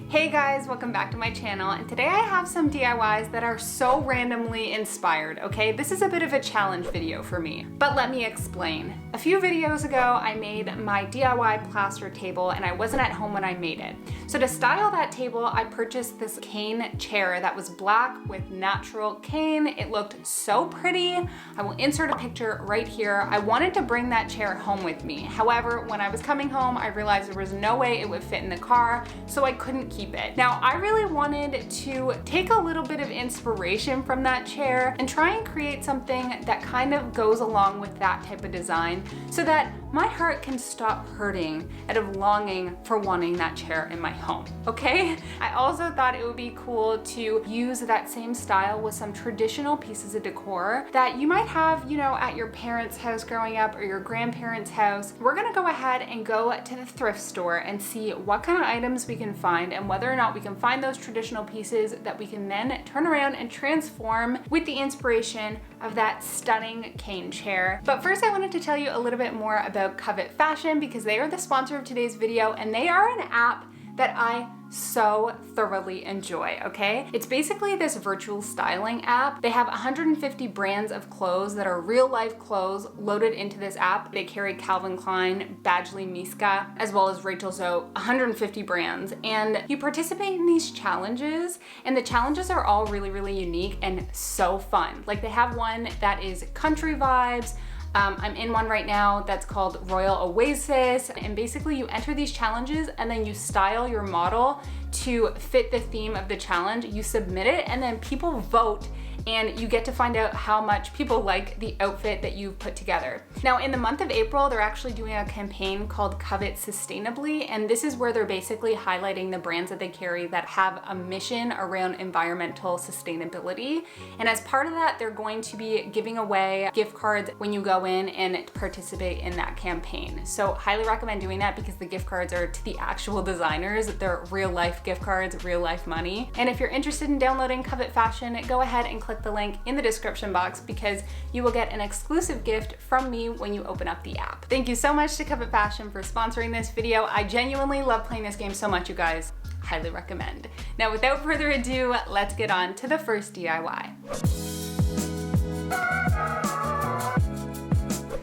Hey guys, welcome back to my channel, and today I have some DIYs that are so randomly inspired, okay? This is a bit of a challenge video for me, but let me explain. A few videos ago, I made my DIY plaster table and I wasn't at home when I made it. So to style that table, I purchased this cane chair that was black with natural cane. It looked so pretty. I will insert a picture right here. I wanted to bring that chair home with me. However, when I was coming home, I realized there was no way it would fit in the car, so I couldn't keep it. Now, I really wanted to take a little bit of inspiration from that chair and try and create something that kind of goes along with that type of design so that my heart can stop hurting out of longing for wanting that chair in my home, okay? I also thought it would be cool to use that same style with some traditional pieces of decor that you might have, you know, at your parents' house growing up or your grandparents' house. We're gonna go ahead and go to the thrift store and see what kind of items we can find and whether or not we can find those traditional pieces that we can then turn around and transform with the inspiration of that stunning cane chair. But first I wanted to tell you a little bit more about Covet Fashion because they are the sponsor of today's video and they are an app that I so thoroughly enjoy, okay? It's basically this virtual styling app. They have 150 brands of clothes that are real life clothes loaded into this app. They carry Calvin Klein, Badgley Miska, as well as Rachel Zoe, 150 brands. And you participate in these challenges and the challenges are all really, really unique and so fun. Like they have one that is country vibes. I'm in one right now that's called Royal Oasis, and basically you enter these challenges and then you style your model to fit the theme of the challenge. You submit it and then people vote and you get to find out how much people like the outfit that you've put together. Now in the month of April, they're actually doing a campaign called Covet Sustainably, and this is where they're basically highlighting the brands that they carry that have a mission around environmental sustainability. And as part of that, they're going to be giving away gift cards when you go in and participate in that campaign. So highly recommend doing that because the gift cards are to the actual designers. They're real life gift cards, real life money. And if you're interested in downloading Covet Fashion, go ahead and click the link in the description box because you will get an exclusive gift from me when you open up the app. Thank you so much to Covet Fashion for sponsoring this video. I genuinely love playing this game so much, you guys. Highly recommend. Now, without further ado, let's get on to the first DIY.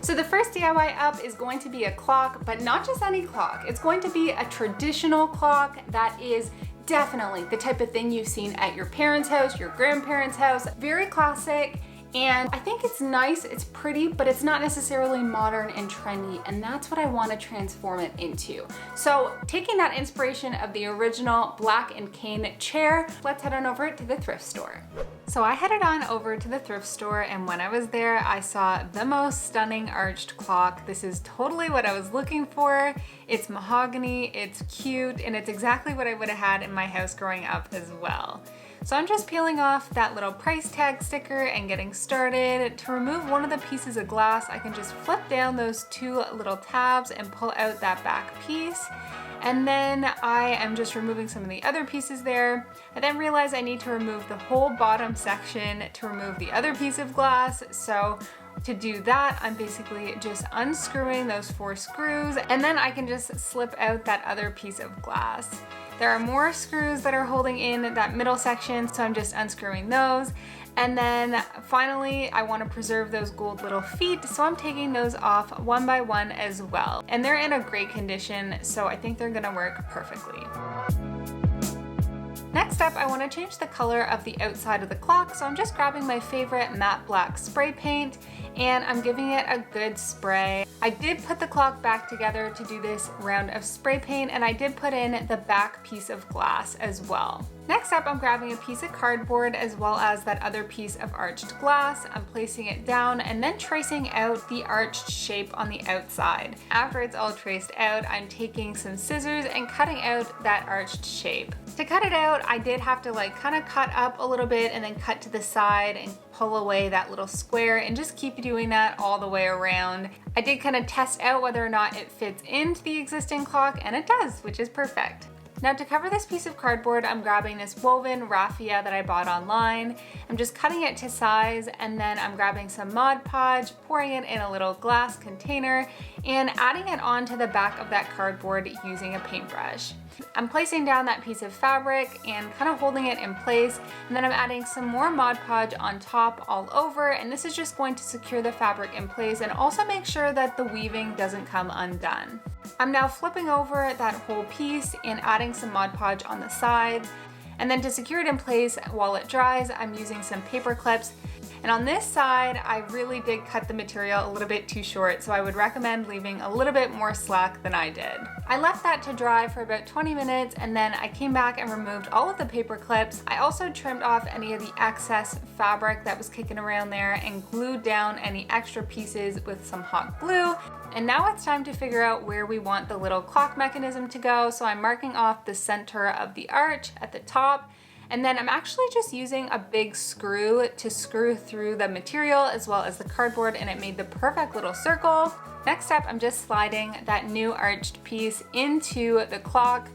So the first DIY up is going to be a clock, but not just any clock. It's going to be a traditional clock that is definitely the type of thing you've seen at your parents' house, your grandparents' house. Very classic, and I think it's nice, it's pretty, but it's not necessarily modern and trendy, and that's what I want to transform it into. So taking that inspiration of the original black and cane chair, let's head on over to the thrift store. So I headed on over to the thrift store, and when I was there, I saw the most stunning arched clock. This is totally what I was looking for. It's mahogany, it's cute, and it's exactly what I would have had in my house growing up as well. So I'm just peeling off that little price tag sticker and getting started. To remove one of the pieces of glass, I can just flip down those two little tabs and pull out that back piece. And then I am just removing some of the other pieces there. I then realize I need to remove the whole bottom section to remove the other piece of glass. So to do that, I'm basically just unscrewing those 4 screws, and then I can just slip out that other piece of glass. There are more screws that are holding in that middle section, so I'm just unscrewing those. And then finally, I want to preserve those gold little feet, so I'm taking those off one by one as well. And they're in a great condition, so I think they're gonna work perfectly. Next up, I want to change the color of the outside of the clock, so I'm just grabbing my favorite matte black spray paint and I'm giving it a good spray. I did put the clock back together to do this round of spray paint, and I did put in the back piece of glass as well. Next up, I'm grabbing a piece of cardboard as well as that other piece of arched glass. I'm placing it down and then tracing out the arched shape on the outside. After it's all traced out, I'm taking some scissors and cutting out that arched shape. To cut it out, I did have to kind of cut up a little bit and then cut to the side and pull away that little square and just keep doing that all the way around. I did kind of test out whether or not it fits into the existing clock, and it does, which is perfect. Now to cover this piece of cardboard, I'm grabbing this woven raffia that I bought online. I'm just cutting it to size, and then I'm grabbing some Mod Podge, pouring it in a little glass container, and adding it onto the back of that cardboard using a paintbrush. I'm placing down that piece of fabric and kind of holding it in place, and then I'm adding some more Mod Podge on top all over, and this is just going to secure the fabric in place and also make sure that the weaving doesn't come undone. I'm now flipping over that whole piece and adding some Mod Podge on the sides, and then to secure it in place while it dries, I'm using some paper clips. And on this side, I really did cut the material a little bit too short, so I would recommend leaving a little bit more slack than I did. I left that to dry for about 20 minutes, and then I came back and removed all of the paper clips. I also trimmed off any of the excess fabric that was kicking around there and glued down any extra pieces with some hot glue. And now it's time to figure out where we want the little clock mechanism to go. So I'm marking off the center of the arch at the top. And then I'm actually just using a big screw to screw through the material as well as the cardboard, and it made the perfect little circle. Next up, I'm just sliding that new arched piece into the clock.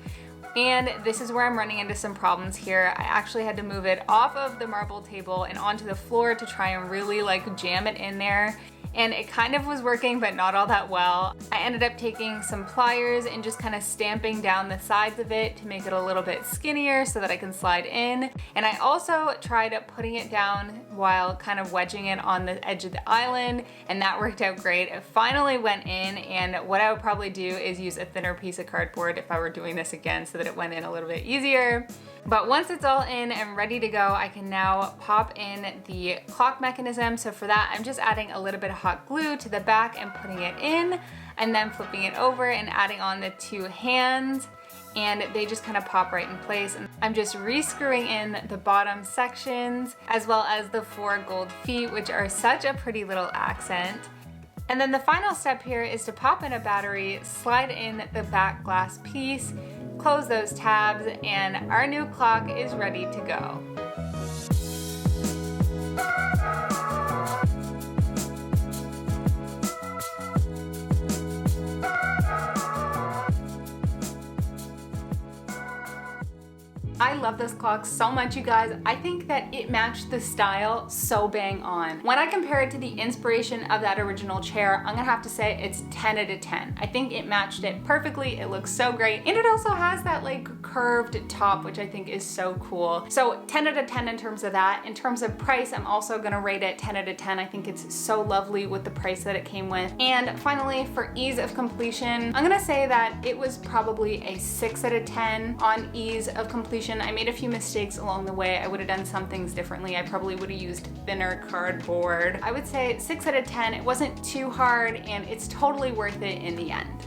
And this is where I'm running into some problems here. I actually had to move it off of the marble table and onto the floor to try and really jam it in there. And it kind of was working, but not all that well. I ended up taking some pliers and just kind of stamping down the sides of it to make it a little bit skinnier so that I can slide in. And I also tried putting it down while kind of wedging it on the edge of the island, and that worked out great. It finally went in, and what I would probably do is use a thinner piece of cardboard if I were doing this again so that it went in a little bit easier. But once it's all in and ready to go, I can now pop in the clock mechanism. So for that, I'm just adding a little bit of hot glue to the back and putting it in, and then flipping it over and adding on the two hands, and they just kind of pop right in place. And I'm just re-screwing in the bottom sections as well as the 4 gold feet, which are such a pretty little accent. And then the final step here is to pop in a battery, slide in the back glass piece, close those tabs, and our new clock is ready to go. I love this clock so much, you guys. I think that it matched the style so bang on. When I compare it to the inspiration of that original chair, I'm gonna have to say it's 10 out of 10. I think it matched it perfectly. It looks so great. And it also has that curved top, which I think is so cool. So 10 out of 10 in terms of that. In terms of price, I'm also gonna rate it 10 out of 10. I think it's so lovely with the price that it came with. And finally, for ease of completion, I'm gonna say that it was probably a 6 out of 10 on ease of completion. I made a few mistakes along the way. I would have done some things differently. I probably would have used thinner cardboard. I would say 6 out of 10. It wasn't too hard, and it's totally worth it in the end.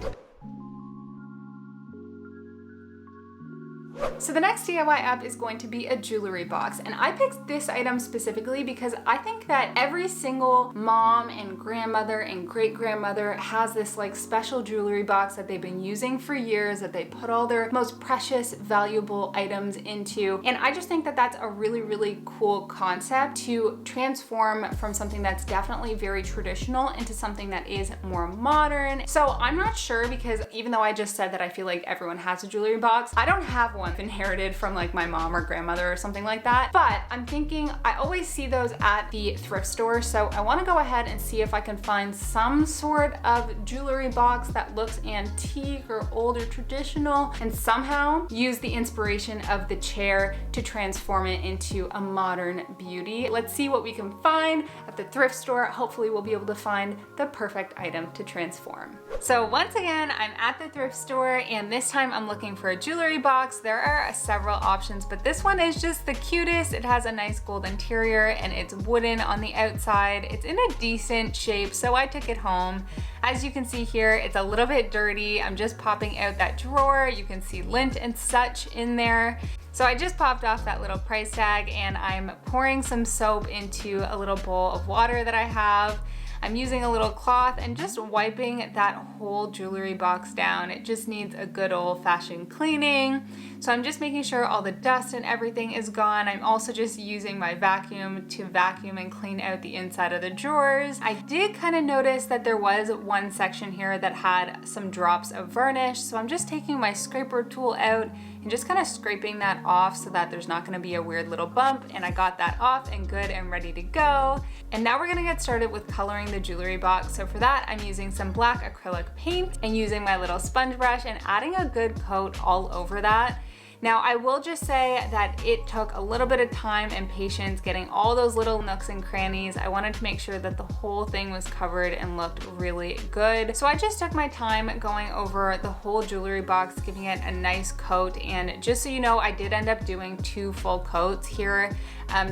So the next DIY up is going to be a jewelry box, and I picked this item specifically because I think that every single mom and grandmother and great-grandmother has this special jewelry box that they've been using for years, that they put all their most precious, valuable items into. And I just think that that's a really, really cool concept to transform from something that's definitely very traditional into something that is more modern. So I'm not sure, because even though I just said that I feel like everyone has a jewelry box, I don't have one inherited from my mom or grandmother or something like that. But I'm thinking, I always see those at the thrift store, so I want to go ahead and see if I can find some sort of jewelry box that looks antique or old or traditional, and somehow use the inspiration of the chair to transform it into a modern beauty. Let's see what we can find at the thrift store. Hopefully we'll be able to find the perfect item to transform. So once again, I'm at the thrift store, and this time I'm looking for a jewelry box. There are several options, but this one is just the cutest. It has a nice gold interior, and it's wooden on the outside. It's in a decent shape, so I took it home. As you can see here, it's a little bit dirty. I'm just popping out that drawer. You can see lint and such in there. So I just popped off that little price tag, and I'm pouring some soap into a little bowl of water that I have. I'm using a little cloth and just wiping that whole jewelry box down. It just needs a good old-fashioned cleaning. So I'm just making sure all the dust and everything is gone. I'm also just using my vacuum to vacuum and clean out the inside of the drawers. I did kind of notice that there was one section here that had some drops of varnish, so I'm just taking my scraper tool out and just kind of scraping that off so that there's not going to be a weird little bump, and I got that off and good and ready to go. And now we're going to get started with coloring the jewelry box. So for that, I'm using some black acrylic paint and using my little sponge brush and adding a good coat all over that. Now, I will just say that it took a little bit of time and patience getting all those little nooks and crannies. I wanted to make sure that the whole thing was covered and looked really good. So I just took my time going over the whole jewelry box, giving it a nice coat. And just so you know, I did end up doing 2 full coats here,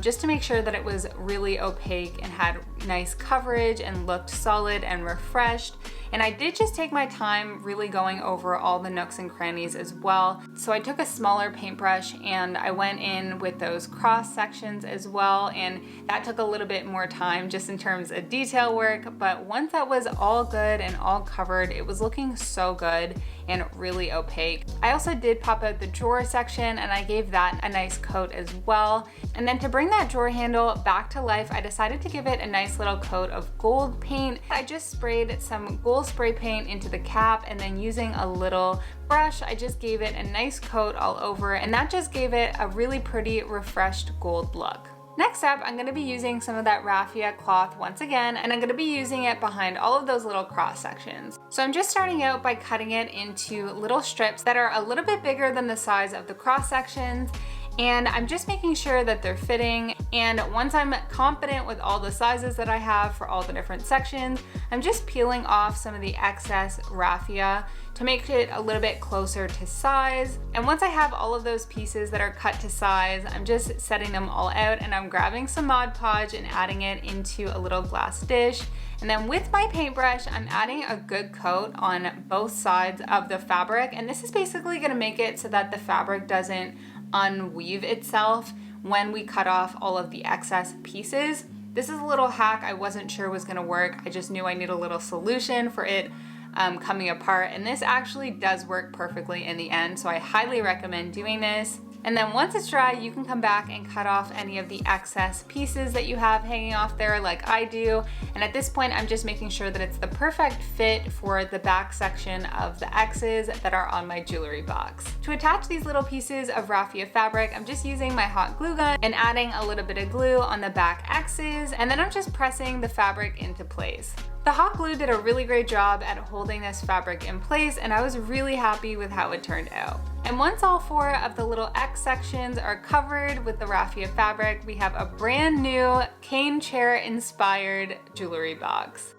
just to make sure that it was really opaque and had nice coverage and looked solid and refreshed. And I did just take my time really going over all the nooks and crannies as well. So I took a smaller paintbrush and I went in with those cross sections as well, and that took a little bit more time just in terms of detail work. But once that was all good and all covered, it was looking so good and really opaque. I also did pop out the drawer section and I gave that a nice coat as well. And then to bring that drawer handle back to life, I decided to give it a nice little coat of gold paint. I just sprayed some gold spray paint into the cap, and then using a little brush, I just gave it a nice coat all over, and that just gave it a really pretty refreshed gold look. Next up, I'm going to be using some of that raffia cloth once again, and I'm going to be using it behind all of those little cross sections. So I'm just starting out by cutting it into little strips that are a little bit bigger than the size of the cross sections. And I'm just making sure that they're fitting. And once I'm confident with all the sizes that I have for all the different sections, I'm just peeling off some of the excess raffia to make it a little bit closer to size. And once I have all of those pieces that are cut to size, I'm just setting them all out, and I'm grabbing some Mod Podge and adding it into a little glass dish. And then with my paintbrush, I'm adding a good coat on both sides of the fabric. And this is basically gonna make it so that the fabric doesn't unweave itself when we cut off all of the excess pieces. This is a little hack I wasn't sure was gonna work. I just knew I need a little solution for it coming apart, and this actually does work perfectly in the end, so I highly recommend doing this. And then once it's dry, you can come back and cut off any of the excess pieces that you have hanging off there like I do. And at this point, I'm just making sure that it's the perfect fit for the back section of the X's that are on my jewelry box. To attach these little pieces of raffia fabric, I'm just using my hot glue gun and adding a little bit of glue on the back X's, and then I'm just pressing the fabric into place. The hot glue did a really great job at holding this fabric in place, and I was really happy with how it turned out. And once all 4 of the little X sections are covered with the raffia fabric, we have a brand new cane chair inspired jewelry box.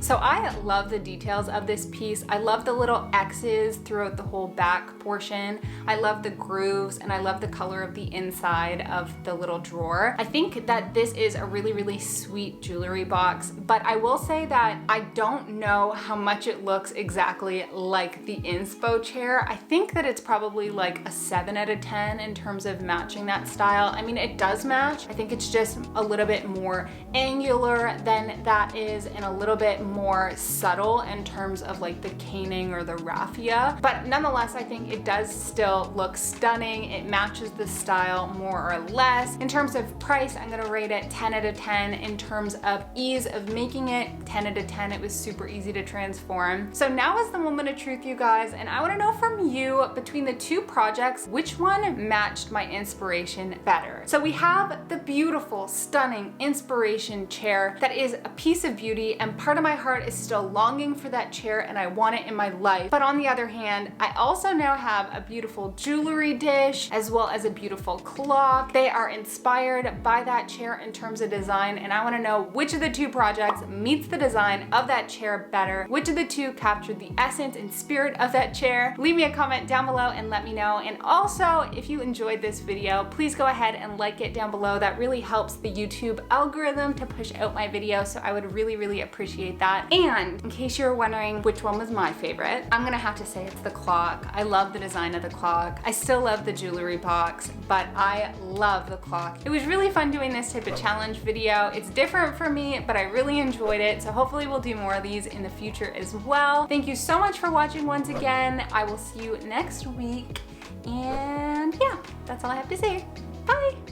So I love the details of this piece. I love the little X's throughout the whole back portion. I love the grooves, and I love the color of the inside of the little drawer. I think that this is a really, really sweet jewelry box, but I will say that I don't know how much it looks exactly like the inspo chair. I think that it's probably like a 7 out of 10 in terms of matching that style. I mean, it does match. I think it's just a little bit more angular than that is, and a little bit more subtle in terms of like the caning or the raffia. But nonetheless, I think it does still look stunning. It matches the style more or less. In terms of price, I'm gonna rate it 10 out of 10. In terms of ease of making it, 10 out of 10. It was super easy to transform. So now is the moment of truth, you guys, and I wanna know from you, between the 2 projects, which one matched my inspiration better? So we have the beautiful, stunning inspiration chair that is a piece of beauty, and part of my heart is still longing for that chair and I want it in my life. But on the other hand, I also now have a beautiful jewelry dish as well as a beautiful clock. They are inspired by that chair in terms of design, and I want to know which of the two projects meets the design of that chair better, which of the two captured the essence and spirit of that chair. Leave me a comment down below and let me know. And also, if you enjoyed this video, please go ahead and like it down below. That really helps the YouTube algorithm to push out my video, so I would really appreciate that. And in case you were wondering which one was my favorite, I'm gonna have to say it's the clock. I love the design of the clock. I still love the jewelry box, but I love the clock. It was really fun doing this type of challenge video. It's different for me, but I really enjoyed it, so hopefully we'll do more of these in the future as well. Thank you so much for watching once again. I will see you next week, and yeah, that's all I have to say. Bye!